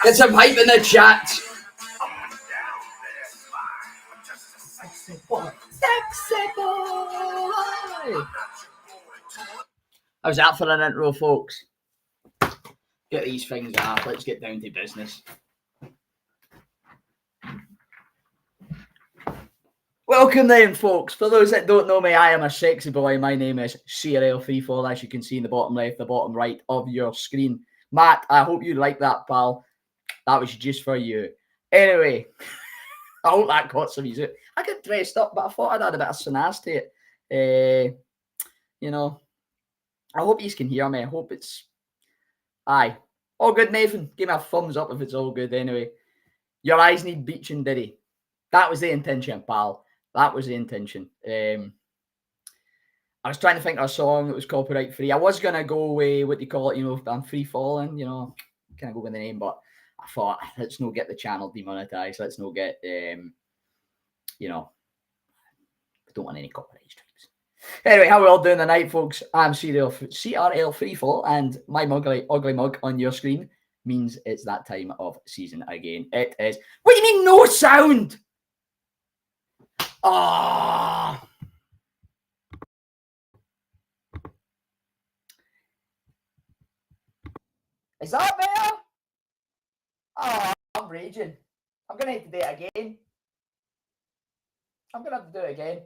Get some hype in the chat. Sexy boy. Sexy boy. How's that for an intro, folks? Get these things off. Let's get down to business. Welcome then, folks. For those that don't know me, I am a sexy boy. My name is CRL Freefall, as you can see in the bottom left, the bottom right of your screen. Matt, I hope you like that, pal. That was just for you. Anyway, I hope that got some music. I got dressed up, but I thought I'd add a bit of sanas to it. You know, I hope you can hear me. I hope it's... Aye. All good, Nathan. Give me a thumbs up if it's all good anyway. Your eyes need bleaching, did he? That was the intention, pal. That was the intention. I was trying to think of a song that was copyright free. I was going to go away, what do you call it, I'm free falling, kind of go with the name, but I thought, let's not get the channel demonetized. Let's not get, we don't want any copyright strikes. Anyway, how are we all doing tonight, folks? I'm CRL Freefall, and my ugly mug on your screen means it's that time of season again. It is. What do you mean, no sound? Ah. Is that better? Oh, I'm raging. I'm going to have to do it again. I'm going to have to do it again.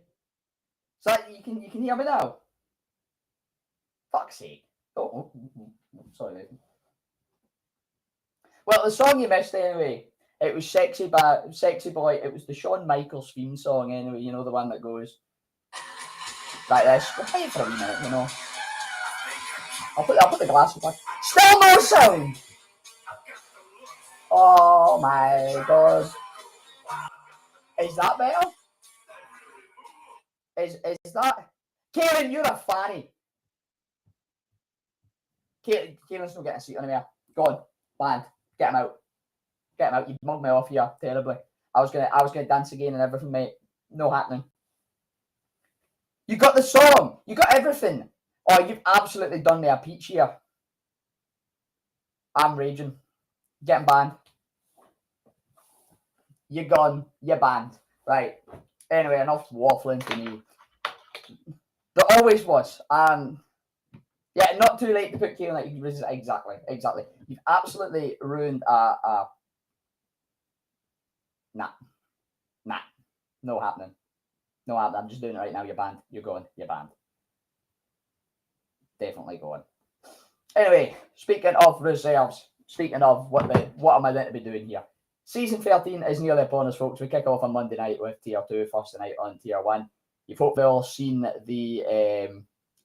So you can hear me now? Fuck's sake. Oh, sorry, Nathan. Well, the song you missed anyway, it was Sexy Boy. It was the Shawn Michaels theme song anyway, the one that goes like this. We'll play it for a wee minute, I'll put the glasses back. Still no sound! Oh my god. Is that better? Is that... Kieran, you're a fanny. Kieran's not getting a seat anywhere. Go on, banned. Get him out. Get him out. You mugged me off here terribly. I was gonna dance again and everything, mate. No happening. You got the song. You got everything. Oh, you've absolutely done me a peach here. I'm raging. Getting banned. You're gone. You're banned. Right. Anyway, enough waffling for me. There always was. Yeah, not too late to put Kieran like exactly. You've absolutely ruined Nah. No happening. No happening. I'm just doing it right now. You're banned. You're going. You're banned. Definitely going. Anyway, speaking of reserves, speaking of what am I going to be doing here? Season 13 is nearly upon us, folks. We kick off on Monday night with Tier 2, first night on Tier 1. You've hopefully all seen the...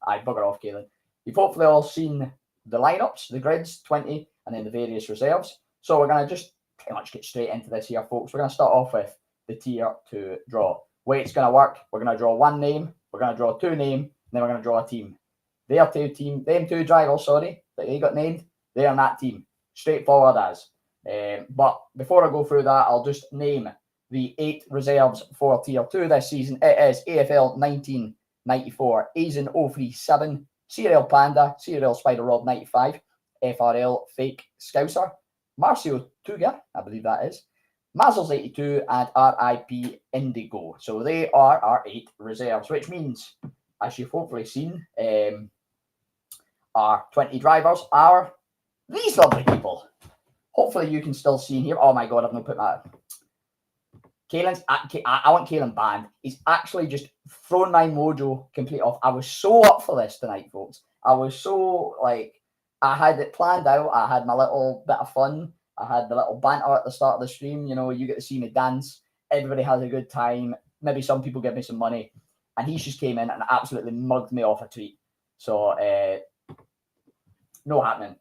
bugger off, Kaelin. You've hopefully all seen the lineups, the grids, 20, and then the various reserves. So we're going to just pretty much get straight into this here, folks. We're going to start off with the Tier 2 draw. Way it's going to work, we're going to draw one name, we're going to draw two names, and then we're going to draw a team. Them two drivers, that they got named, they're in that team. Straightforward as. But before I go through that, I'll just name the 8 reserves for Tier 2 this season. It is AFL 1994, Aizen 037, CRL Panda, CRL Spider Rob 95, FRL Fake Scouser, Marcio Tuga, I believe that is, Mazzles 82, and RIP Indigo. So they are our 8 reserves, which means, as you've hopefully seen, our 20 drivers are these lovely people. Hopefully you can still see in here. Oh my god, I've not put that. I want Kaelin banned. He's actually just thrown my mojo complete off. I was so up for this tonight, folks. I was so, I had it planned out. I had my little bit of fun. I had the little banter at the start of the stream. You get to see me dance. Everybody has a good time. Maybe some people give me some money. And he just came in and absolutely mugged me off a tweet. So, no happening.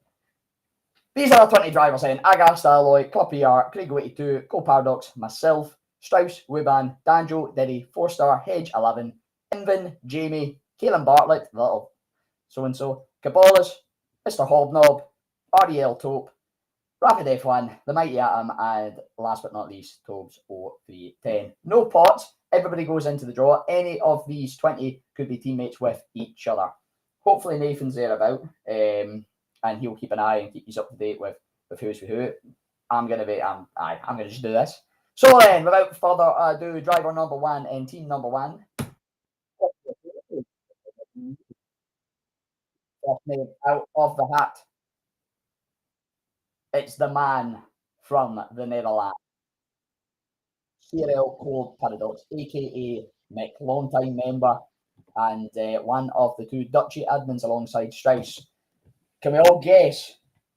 These are the 20 drivers in. Agar, Alloy, Club PR, Craig 82, Co Paradox, myself, Strauss, Wuban, Danjo, Diddy, 4-star, Hedge 11, Invin, Jamie, Kaelin Bartlett, the little so-and-so, Cabolas, Mr. Hobnob, REL Taupe, Rapid F1, The Mighty Atom, and last but not least, Tobes 0310. No pots. Everybody goes into the draw. Any of these 20 could be teammates with each other. Hopefully Nathan's there about, and he'll keep an eye and keep you up to date with who's with who. I'm going to just do this. So then, without further ado, driver number 1 and team number 1. First name out of the hat. It's the man from the Netherlands. CRL Code Paradox, aka Mick, long-time member and one of the 2 Duchy admins alongside Strauss. Can we all guess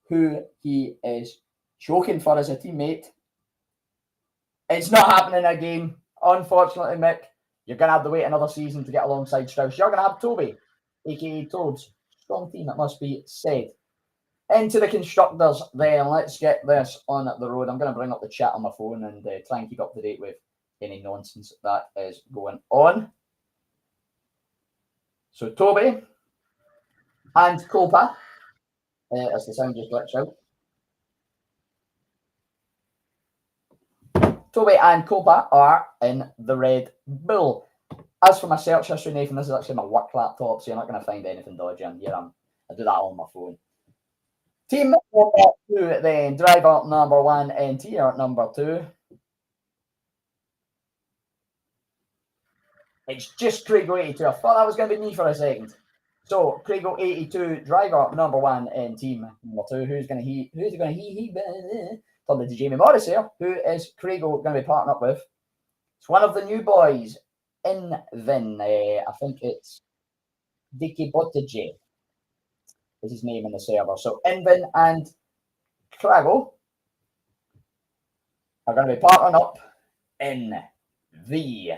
who he is choking for as a teammate? It's not happening again, unfortunately, Mick. You're going to have to wait another season to get alongside Strauss. You're going to have Toby, aka Toads. Strong team, it must be said. Into the constructors then. Let's get this on the road. I'm going to bring up the chat on my phone and try and keep up to date with any nonsense that is going on. So Toby and Copa, as the sound just glitched out. Toby and Copa are in the Red Bull. As for my search history, Nathan, this is actually my work laptop, so you're not going to find anything dodgy on here. I do that on my phone. Team number 2 then, driver number 1 and tier number 2. It's just Craigo82. I thought that was going to be me for a second. So Craigo82, driver number 1 and team number 2. Who's going to Probably to Jamie Morris here. Who is Craigo going to be partnered up with? It's one of the new boys in Vin. I think it's Dicky Bottage is his name in the server. So Invin and Craigo are going to be partnering up in the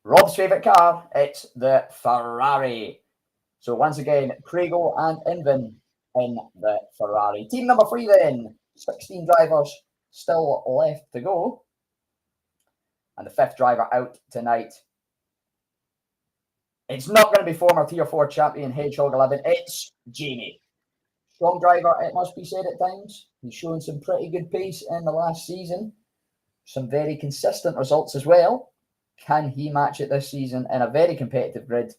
Rob's favourite car. It's the Ferrari. So once again, Craigo and Invin in the Ferrari. Team number 3 then. 16 drivers still left to go. And the 5th driver out tonight. It's not going to be former Tier 4 champion Hedgehog 11. It's Jamie. Strong driver, it must be said at times. He's shown some pretty good pace in the last season. Some very consistent results as well. Can he match it this season in a very competitive grid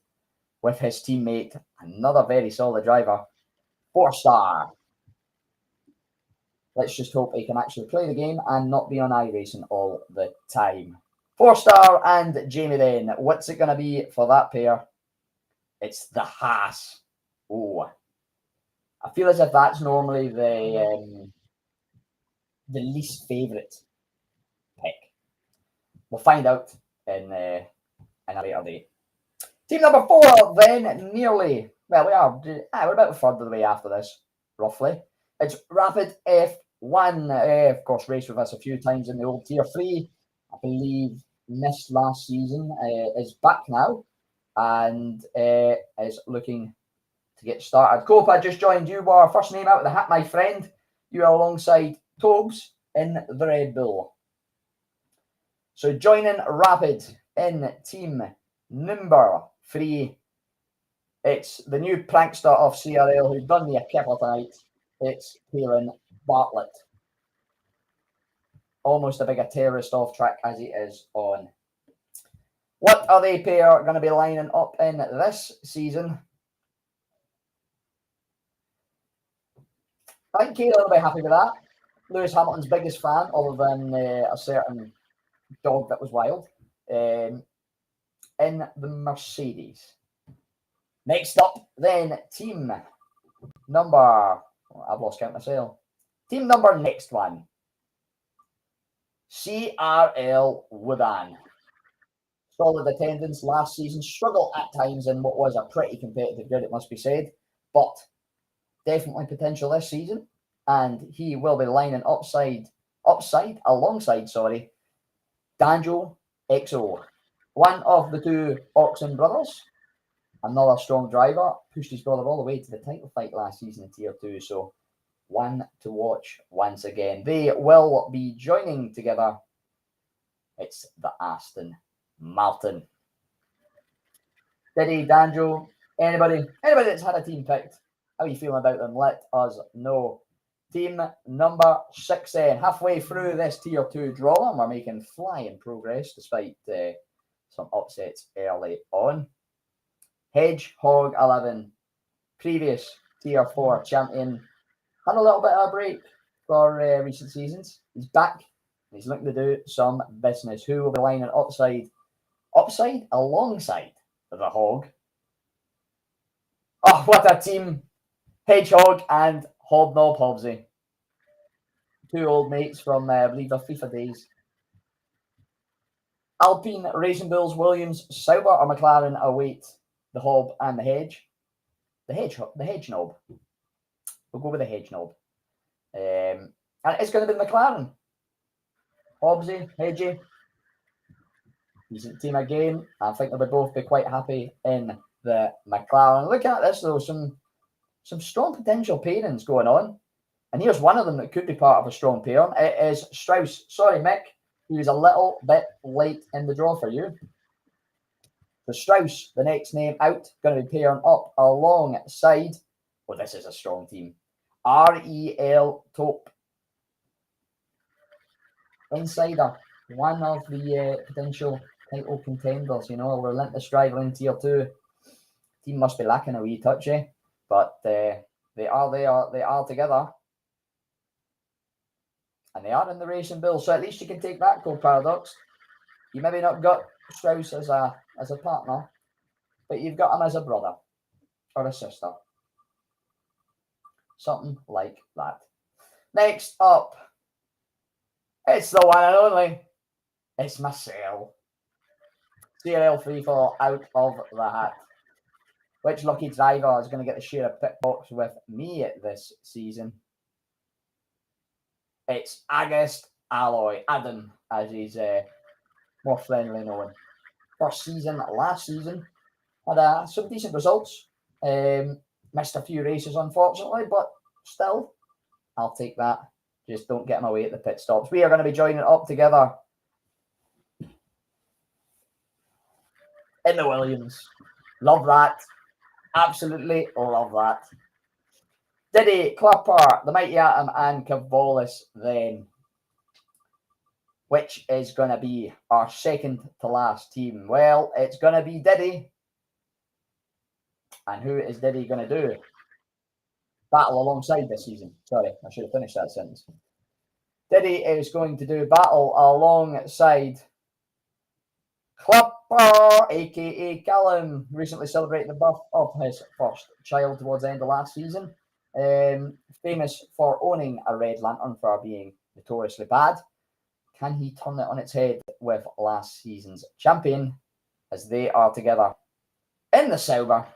with his teammate, another very solid driver, 4-star. Let's just hope he can actually play the game and not be on iRacing all the time. 4-star and Jamie then. What's it going to be for that pair? It's the Haas. Oh, I feel as if that's normally the least favourite pick. We'll find out in a later day. Team number 4 then, nearly. Well, we're about a third of the way after this, roughly. It's Rapid F1. Of course, raced with us a few times in the old Tier 3. I believe missed last season. Is back now and is looking to get started. Copa just joined. You were first name out of the hat, my friend. You are alongside Tobes in the Red Bull. So joining Rapid in team number 3. It's the new prankster of CRL who's done me a kipper tonight. It's Kieran Bartlett. Almost a bigger terrorist off track as he is on. What are they pair going to be lining up in this season? I think Kieran will be happy with that. Lewis Hamilton's biggest fan, other than a certain dog that was wild, in the Mercedes. Next up, then, team number... I've lost count myself. Team number next one. CRL Woodan. Solid attendance last season. Struggled at times in what was a pretty competitive grid, it must be said. But definitely potential this season. And he will be lining alongside, Danjo XO. One of the 2 Oxen brothers. Another strong driver. Pushed his brother all the way to the title fight last season in Tier 2. So one to watch once again. They will be joining together. It's the Aston Martin. Diddy, Danjo, anybody that's had a team picked, how are you feeling about them? Let us know. Team number 6 then. Halfway through this Tier 2 draw, and we're making flying progress despite some upsets early on. Hedgehog 11, previous Tier 4 champion. Had a little bit of a break for recent seasons. He's back. And he's looking to do some business. Who will be lining alongside the Hog? Oh, what a team! Hedgehog and Hobnob Hobbsy. Two old mates from, I believe, their FIFA days. Alpine, Racing Bulls, Williams, Sauber or McLaren await the Hob and the Hedge. The Hedge Knob. We'll go with the Hedge Knob. And it's going to be McLaren. Hobbsy, Hedgie. Decent team again. I think they'll both be quite happy in the McLaren. Looking at this, though, some strong potential pairings going on. And here's one of them that could be part of a strong pair. It is Strauss. Sorry, Mick. He was a little bit late in the draw for you. So Strauss, the next name out, going to be pairing up alongside. Well, this is a strong team. REL Top. Insider. One of the potential title contenders. You know, a relentless driver in Tier 2. Team must be lacking a wee touch, eh? But they are together. And they are in the Racing Bulls, so at least you can take that, Cold Paradox. You maybe not got Strauss as a partner, but you've got him as a brother or a sister. Something like that. Next up, it's the one and only. It's Marcel. CRL free fall out of the hat. Which lucky driver is going to get to share a pit box with me this season? It's August Alloy, Adam, as he's more friendly known. First season, last season, had some decent results. Missed a few races, unfortunately, but still, I'll take that. Just don't get him away at the pit stops. We are going to be joining up together in the Williams. Love that. Absolutely love that. Diddy, Clapper, the Mighty Atom, and Cavolis then. Which is going to be our second to last team? Well, it's going to be Diddy. And who is Diddy going to do? Battle alongside this season. Sorry, I should have finished that sentence. Diddy is going to do battle alongside Clapper, aka Callum, recently celebrated the birth of his first child towards the end of last season. Famous for owning a red lantern for being notoriously bad. Can he turn it on its head with last season's champion as they are together in the Sauber?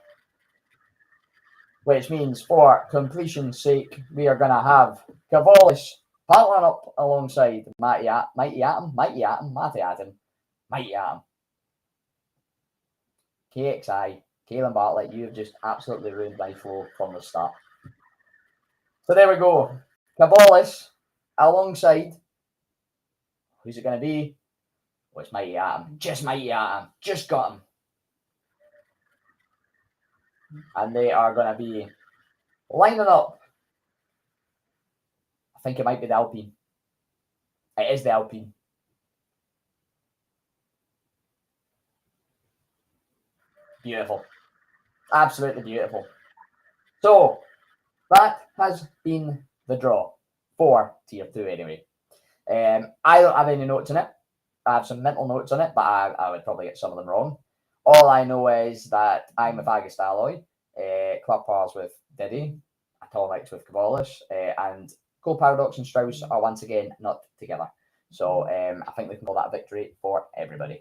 Which means for completion's sake, we are going to have Cavolis battling up alongside Mighty Atom. KXI, Kaelin Bartlett, you have just absolutely ruined my flow from the start. So there we go. Cavolis alongside. Who's it going to be? Well, it's Mighty Atom. Just Mighty Atom. Just got him. And they are going to be lining up. I think it might be the Alpine. It is the Alpine. Beautiful. Absolutely beautiful. So, that has been the draw for Tier 2 anyway. I don't have any notes on it. I have some mental notes on it, but I would probably get some of them wrong. All I know is that I'm with August Alloy, Clapper's with Diddy, Atomics with Cavolis, and Cold Paradox and Strauss are once again not together. So I think we can call that a victory for everybody.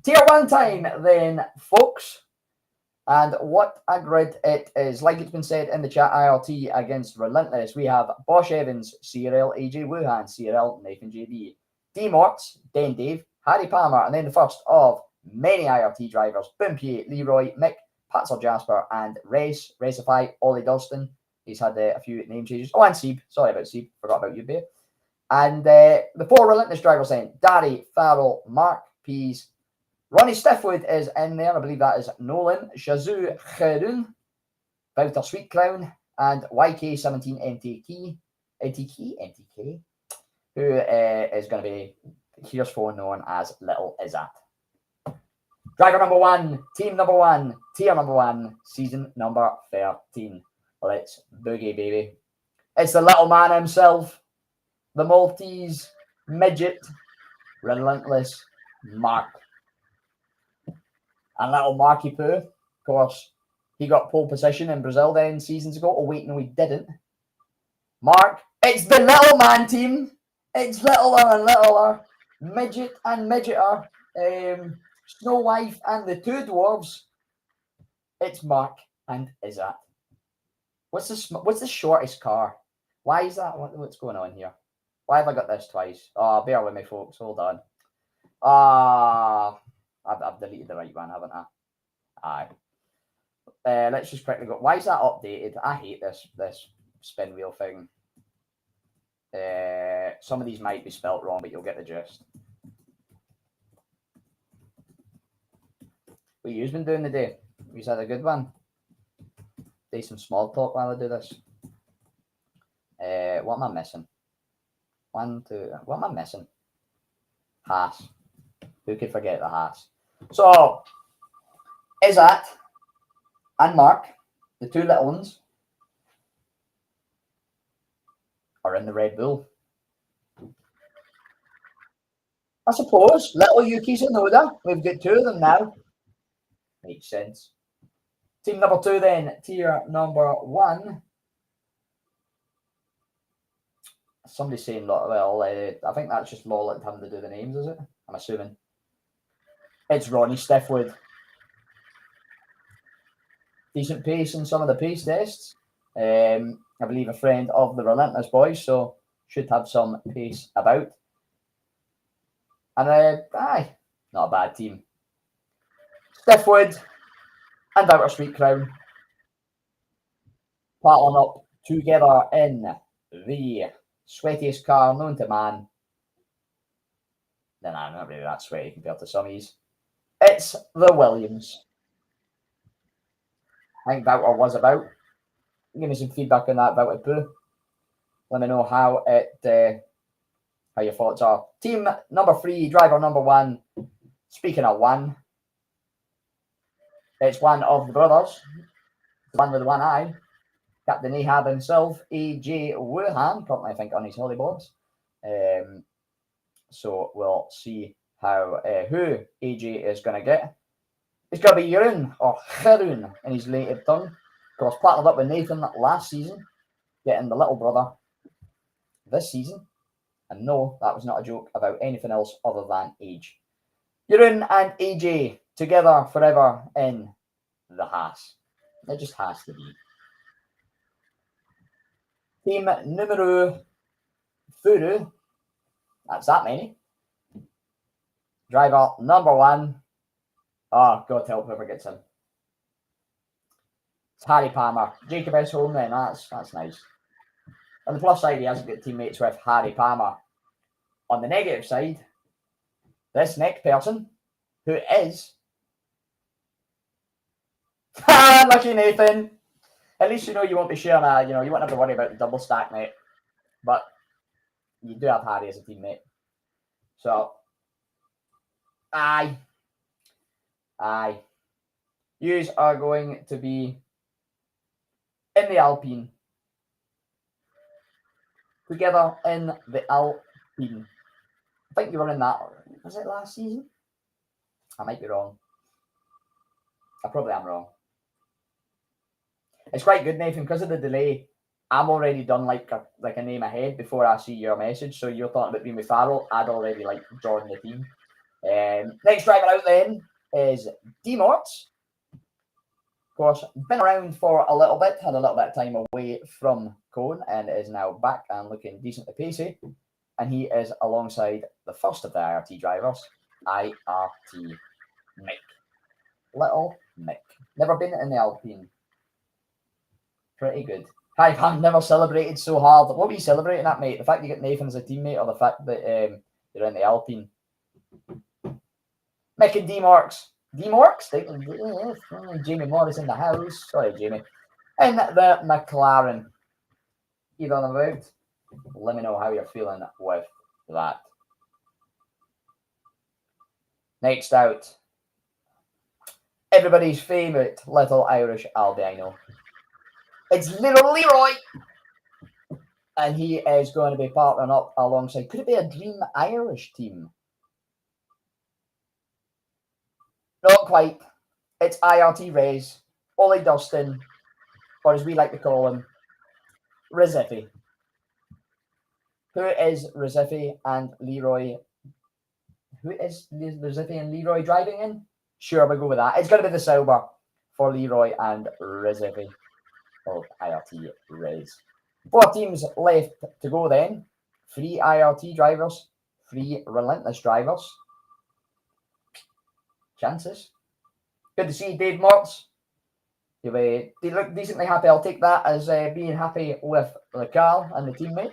Tier 1 time then, folks. And what a grid it is. Like it's been said in the chat, IRT against Relentless. We have Bosch Evans, CRL, AJ Wuhan, CRL, Nathan JD, D Morts, Den Dave, Harry Palmer, and then the first of many IRT drivers, Bimpier, Leroy, Mick, Patzer Jasper, and Racify, Ollie Dustin. He's had a few name changes. Oh, and Sieb. Sorry about Sieb. Forgot about you, Bear. And the four Relentless drivers then, Darry, Farrell, Mark, Pease, Ronnie Stiffwood is in there. I believe that is Nolan, Shazoo Kharoun, Wouter Sweet Clown, and YK17 NTK, who is going to be heretofore known as Little Izzat. Driver number 1, team number 1, tier number 1, season number 13. Let's boogie, baby. It's the little man himself, the Maltese midget, relentless Mark. And little Marky Poo, of course, he got pole position in Brazil then seasons ago. Oh, wait, no, he didn't. Mark, it's the little man team. It's littler and littler. Midget and midgeter. Snow Wife and the two dwarves. It's Mark and Izzat. What's the shortest car? Why is that? What's going on here? Why have I got this twice? Oh, bear with me, folks. Hold on. I've deleted the right one, haven't I? Aye. Let's just quickly go. Why is that updated? I hate this spin wheel thing. Some of these might be spelt wrong, but you'll get the gist. What you've been doing today? You've had a good one. Do some small talk while I do this. What am I missing? What am I missing? Haas. Who could forget the Haas? So, Izzat and Mark, the two little ones, are in the Red Bull. I suppose. Little Yuki Tsunoda. We've got two of them now. Makes sense. Team number 2 then. Tier number 1. Somebody's saying, well, I think that's just law letting him to do the names, is it? I'm assuming. It's Ronnie Stiffwood. Decent pace in some of the pace tests. I believe a friend of the Relentless Boys, so should have some pace about. And aye, not a bad team. Stiffwood and Outer Street Crown battling up together in the sweatiest car known to man. Then I'm not really that sweaty compared to some of these. It's the Williams. I think Bouter was about. Give me some feedback on that, Bouter Poo. Let me know how your thoughts are. Team number 3, driver number 1. Speaking of 1, it's one of the brothers, the one with the one eye, Captain Ahab himself, AJ Wuhan, currently I think on his hollybobs. So we'll see how who AJ is going to get. It's going to be Jeroen or Jeroen in his native tongue. Of course, partnered up with Nathan last season, getting the little brother this season. And no, that was not a joke about anything else other than age. Jeroen and AJ together forever in the Haas. It just has to be. Team numero Furu. That's that many. Driver number 1. Oh, God help whoever gets him. It's Harry Palmer. Jacob is home then. That's nice. On the plus side, he hasn't got teammates with Harry Palmer. On the negative side, this next person, who is lucky Nathan. At least you know you won't be sharing you won't have to worry about the double stack, mate. But you do have Harry as a teammate. So aye. Yous are going to be in the Alpine. Together in the Alpine. I think you were in that. Was it last season? I might be wrong. I probably am wrong. It's quite good, Nathan, because of the delay. I'm already done like a name ahead before I see your message. So you're talking about being with Farrell. I'd already joined the team. Next driver out then is D-Morts. Of course, been around for a little bit, had a little bit of time away from Cone and is now back and looking decently pacey. And he is alongside the first of the IRT drivers, IRT Mick. Little Mick. Never been in the Alpine. Pretty good. I've never celebrated so hard. What were you celebrating at, mate? The fact you get Nathan as a teammate or the fact that you're in the Alpine? Mick and D-Marks. D-Marks? Jamie Morris in the house. Sorry, Jamie. And the McLaren. You don't know about? Let me know how you're feeling with that. Next out. Everybody's favourite little Irish albino. It's little Leroy. And he is going to be partnering up alongside, could it be a Dream Irish team? Not quite. It's IRT Rays, Ollie Dustin, or as we like to call him, Rizzifi. Who is Rizzifi and Leroy? Who is Rizzifi and Leroy driving in? Sure, we'll go with that. It's going to be the Sauber for Leroy and Rizzifi of IRT Rays. 4 teams left to go then. 3 IRT drivers, 3 relentless drivers. Chances. Good to see Dave Mortz. You look decently happy. I'll take that as being happy with the car and the teammate.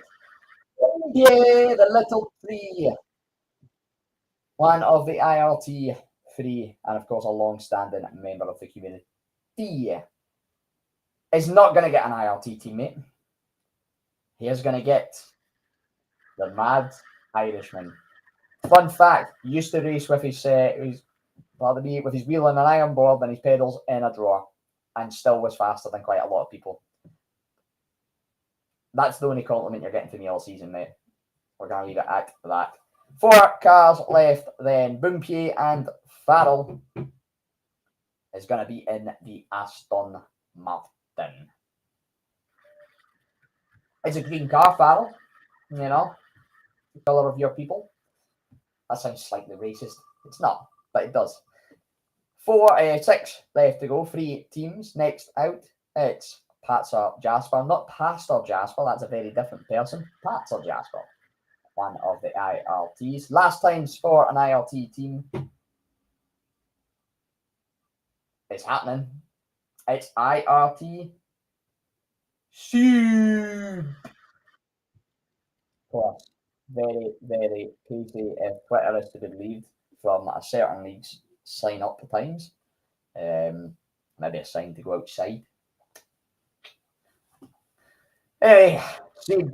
Yeah, the little 3. One of the IRT 3, and of course a long-standing member of the community. Is not going to get an IRT teammate. He is going to get the Mad Irishman. Fun fact: used to race with his wheel on an iron board and his pedals in a drawer, and still was faster than quite a lot of people. That's the only compliment you're getting from me all season, mate. We're going to leave it at that. 4 cars left then. Boompier and Farrell is going to be in the Aston Martin. It's a green car, Farrell. You know, the colour of your people. That sounds slightly racist. It's not, but it does. 6 left to go. 3 teams. Next out, it's Patser Jasper. Not Pastor Jasper. That's a very different person. Patser Jasper. One of the IRTs. Last times for an IRT team. It's happening. It's IRT. Soup. Of course, very, very pacey if Twitter is to be believed from a certain league's sign up times. Maybe a sign to go outside. Anyway, Seed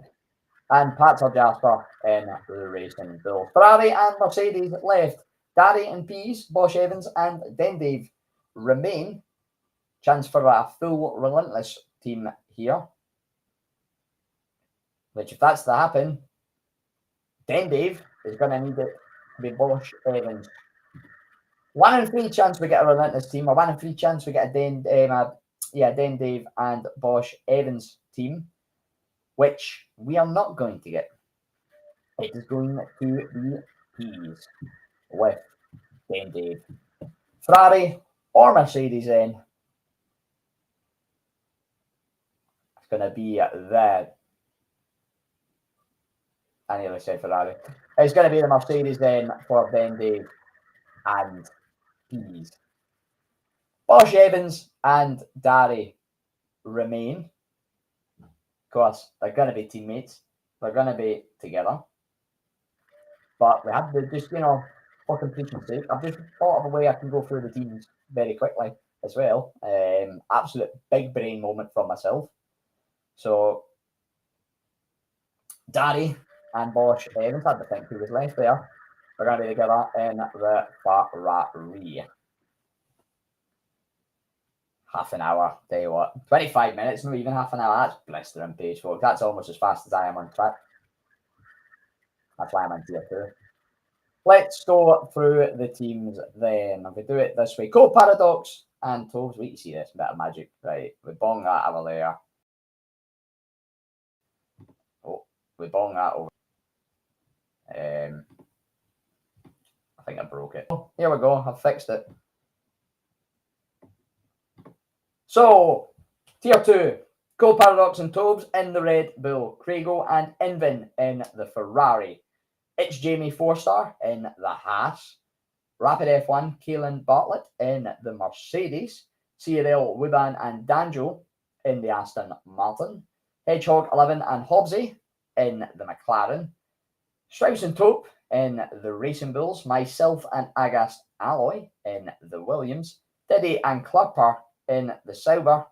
and Patser Jasper in the Racing Bull. Ferrari and Mercedes left. Daddy and Pease, Bosch Evans and Dave remain. Chance for a full relentless team here. Which, if that's to happen, Dave is going to need it to be Bosch Evans. 1 in 3 chance we get a relentless team, or 1 in 3 chance we get a Dave and Bosch Evans team, which we are not going to get. It is going to be Pease with Dave. Ferrari or Mercedes then. It's going to be the. I nearly said Ferrari. It's going to be the Mercedes then for Dave and Pease. Bosch Evans and Darry remain. Of course, they're going to be teammates. They're going to be together. But we have to just, for completion's sake, I've just thought of a way I can go through the teams very quickly as well. Absolute big brain moment from myself. So, Darry and Bosch Evans, had to think who was left there. We're going to be together in the Ferrari. Half an hour, tell you what. 25 minutes, not even half an hour. That's blistering pace, folks. That's almost as fast as I am on track. That's why I'm on tier 2. Let's go through the teams then. If we do it this way. Cold Paradox and Tobes. Wait, you see this bit of magic. Right, we bong that over there. Oh, we bong that over. I think I broke it. Oh, here we go. I've fixed it. So, tier 2. Cold Paradox and Tobes in the Red Bull. Craigo and Invin in the Ferrari. It's Jamie 4-star in the Haas. Rapid F1, Kaelan Bartlett in the Mercedes. CRL, Wuban and Danjo in the Aston Martin. Hedgehog 11 and Hobbsy in the McLaren. Strauss and Tope in the Racing Bulls. Myself and Agast Alloy in the Williams. Diddy and Klapper in the Sauber.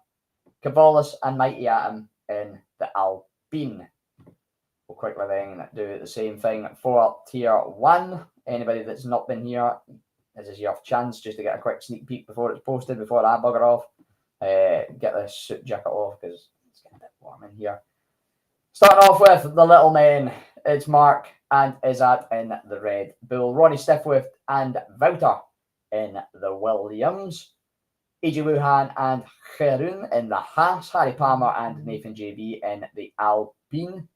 Cavalis and Mighty Atom in the Alpine. We'll quickly then do the same thing for tier 1. Anybody that's not been here, this is your chance just to get a quick sneak peek before it's posted, before I bugger off. Get this suit jacket off because it's getting a bit warm in here. Starting off with the little men, it's Mark and Izzat in the Red Bull, Ronnie Stiffwift and Wouter in the Williams, AJ Luhan and Gerun in the Haas, Harry Palmer and Nathan JB in the Alpine,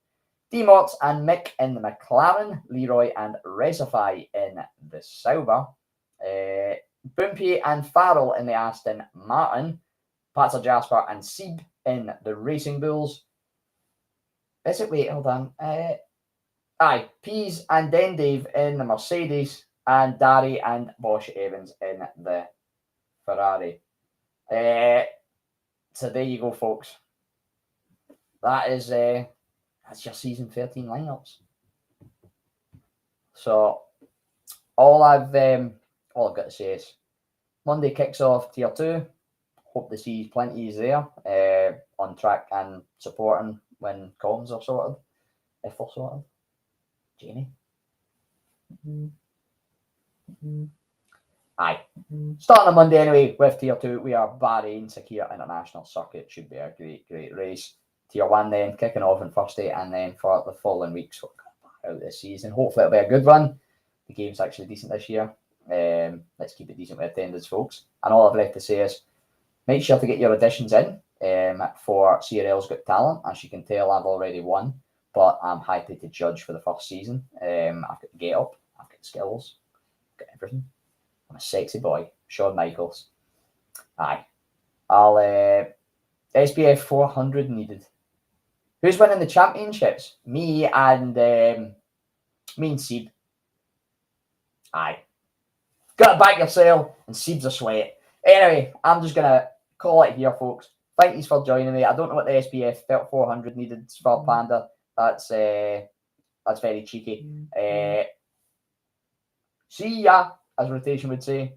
D-Mots and Mick in the McLaren, Leroy and Resify in the Sauber, Bumpy and Farrell in the Aston Martin, Patzer Jasper and Sieb in the Racing Bulls. Is it? Wait, hold on. Pease and then Dave in the Mercedes, and Dari and Bosch Evans in the Ferrari. So there you go, folks. That is that's your season 13 lineups. So all I've got to say is Monday kicks off tier 2. Hope to see plenty is there on track and supporting when comms are sorted. If they're sorted. Jamie. Aye. Starting on Monday anyway with tier 2, we are Bahrain Sakir International Circuit. Should be a great race. Tier 1 then kicking off on Thursday, and then for the following weeks out this season. Hopefully it'll be a good run. The game's actually decent this year. Let's keep it decent with attendance, folks. And all I've left to say is make sure to get your auditions in for CRL's Got Talent. As you can tell, I've already won, but I'm happy to judge for the first season. I've got the get up, I've got skills, I've got everything. I'm a sexy boy, Shawn Michaels. Aye. I'll SPF 400 needed. Who's winning the championships? Me and Sieb. Aye. Got to back yourself, and Sieb's a sweat. Anyway, I'm just gonna call it here, folks. Thank you for joining me. I don't know what the SPF 400 needed for Panda. That's very cheeky. See ya, as rotation would say.